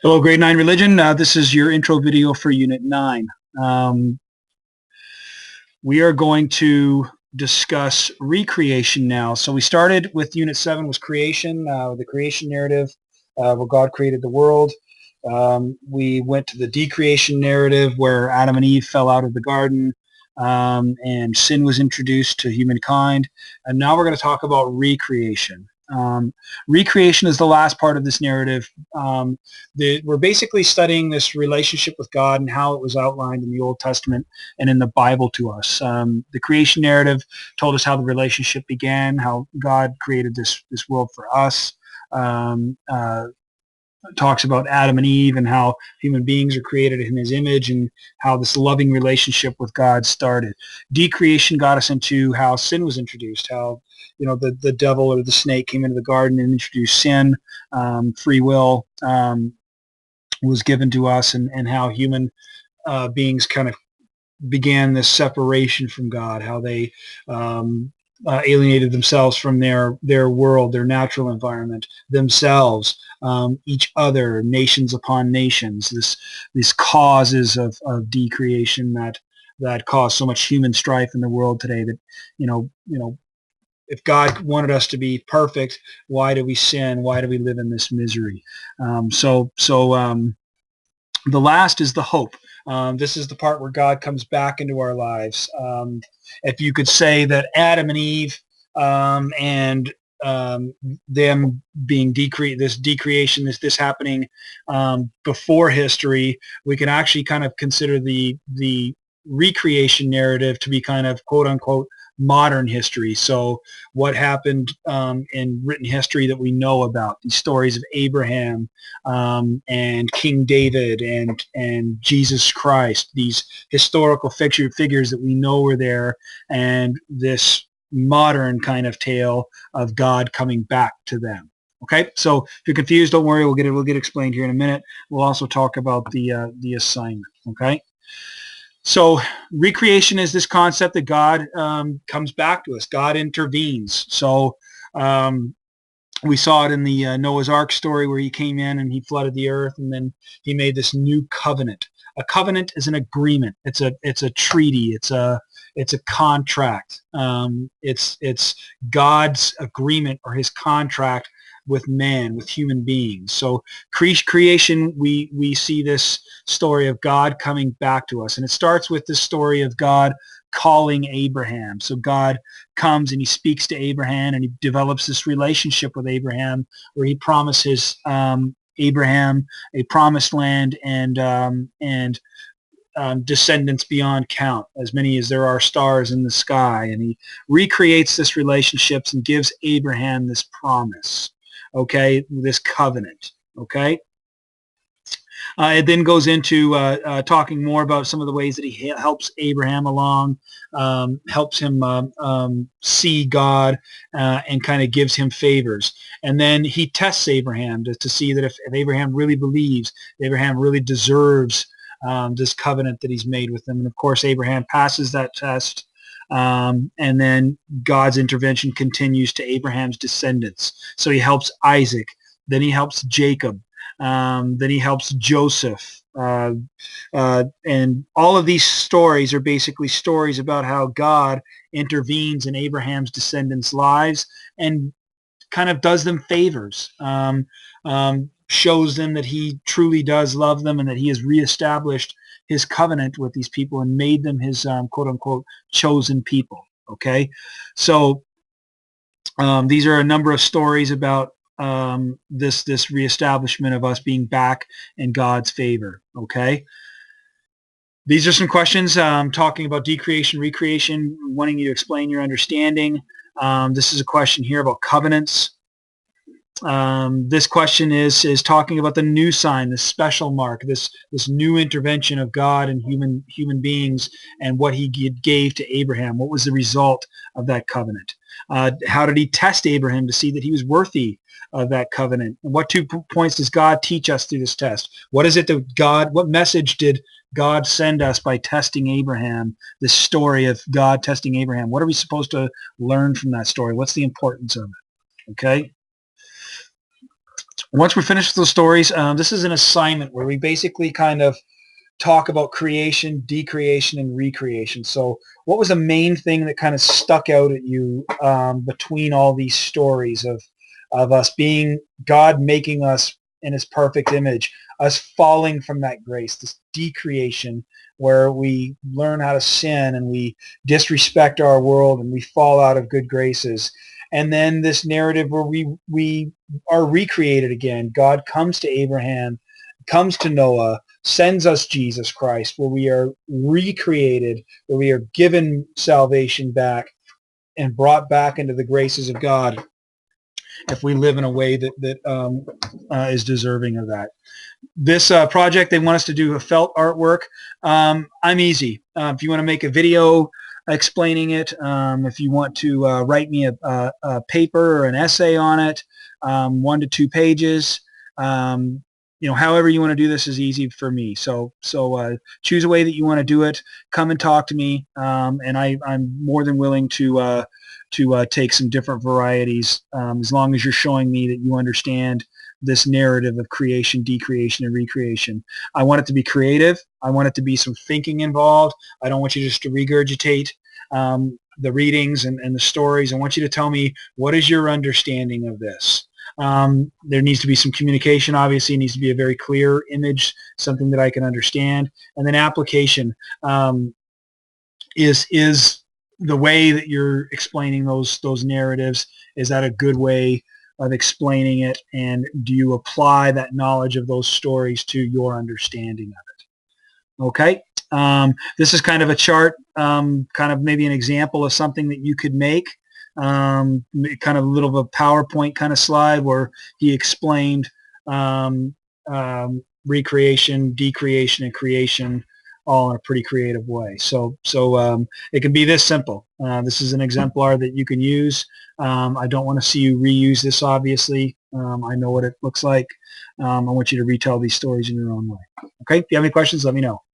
Hello, Grade 9 Religion. This is your intro video for Unit 9. Um, we are going to discuss recreation now. So we started with Unit 7 was creation, the creation narrative, where God created the world. We went to the decreation narrative where Adam and Eve fell out of the garden and sin was introduced to humankind. And now we're going to talk about recreation. Recreation is the last part of this narrative. We're basically studying this relationship with God and how it was outlined in the Old Testament and in the Bible to us. The creation narrative told us how the relationship began, how God created this world for us. Talks about Adam and Eve and how human beings are created in his image and how this loving relationship with God started. Decreation got us into how sin was introduced, how the devil or the snake came into the garden and introduced sin. Free will was given to us, and how human beings kind of began this separation from God, how they alienated themselves from their world, their natural environment, themselves, each other, nations upon nations. These causes of decreation that cause so much human strife in the world today. That if God wanted us to be perfect, why do we sin? Why do we live in this misery? The last is the hope. This is the part where God comes back into our lives. If you could say that Adam and Eve and them being decreation, this happening before history, we can actually kind of consider the recreation narrative to be kind of quote unquote modern history. So what happened in written history that we know about, these stories of Abraham and King David and Jesus Christ, these historical figures that we know were there, and this modern kind of tale of God coming back to them. Okay, so if you're confused, don't worry, we'll get explained here in a minute. We'll also talk about the assignment. Okay. So recreation is this concept that God comes back to us. God intervenes. So we saw it in the Noah's Ark story where he came in and he flooded the earth, and then he made this new covenant. A covenant is an agreement. It's a treaty. It's a contract. It's God's agreement or his contract with man, with human beings. So creation, we see this story of God coming back to us. And it starts with the story of God calling Abraham. So God comes and he speaks to Abraham, and he develops this relationship with Abraham where he promises Abraham a promised land and descendants beyond count, as many as there are stars in the sky. And he recreates this relationships and gives Abraham this promise, okay, this covenant, okay. It then goes into talking more about some of the ways that he helps Abraham along, helps him see God, and kind of gives him favors. And then he tests Abraham to see that if Abraham really believes, Abraham really deserves this covenant that he's made with him. And of course, Abraham passes that test. And then God's intervention continues to Abraham's descendants. So he helps Isaac, then he helps Jacob, then he helps Joseph. And all of these stories are basically stories about how God intervenes in Abraham's descendants' lives and kind of does them favors, shows them that he truly does love them and that he has reestablished his covenant with these people and made them his quote-unquote chosen people. Okay, so these are a number of stories about this reestablishment of us being back in God's favor. Okay, these are some questions talking about decreation, recreation, wanting you to explain your understanding. This is a question here about covenants. This question is talking about the new sign, the special mark, this new intervention of God and human beings, and what he gave to Abraham. What was the result of that covenant? How did he test Abraham to see that he was worthy of that covenant? And what 2 points does God teach us through this test? What is it that what message did God send us by testing Abraham, this story of God testing Abraham? What are we supposed to learn from that story? What's the importance of it? Okay. Once we're finished with those stories, this is an assignment where we basically kind of talk about creation, decreation, and recreation. So what was the main thing that kind of stuck out at you between all these stories of us being, God making us in his perfect image, us falling from that grace, this decreation where we learn how to sin and we disrespect our world and we fall out of good graces. And then this narrative where we are recreated again. God comes to Abraham, comes to Noah, sends us Jesus Christ, where we are recreated, where we are given salvation back and brought back into the graces of God if we live in a way that is deserving of that. This project, they want us to do a felt artwork. I'm easy. If you want to make a video explaining it, if you want to write me a paper or an essay on it, 1 to 2 pages, however you want to do this is easy for me. So choose a way that you want to do it. Come and talk to me, and I'm more than willing to take some different varieties, as long as you're showing me that you understand this narrative of creation, decreation, and recreation. I want it to be creative. I want it to be some thinking involved. I don't want you just to regurgitate the readings and the stories. I want you to tell me, what is your understanding of this? There needs to be some communication. Obviously, it needs to be a very clear image, something that I can understand. And then application is the way that you're explaining those narratives. Is that a good way of explaining it, and do you apply that knowledge of those stories to your understanding of it? Okay. This is kind of a chart, kind of maybe an example of something that you could make, kind of a little of a PowerPoint kind of slide where he explained recreation, decreation, and creation all in a pretty creative way. So it can be this simple. This is an exemplar that you can use. I don't want to see you reuse this, obviously. I know what it looks like. I want you to retell these stories in your own way. Okay? If you have any questions, let me know.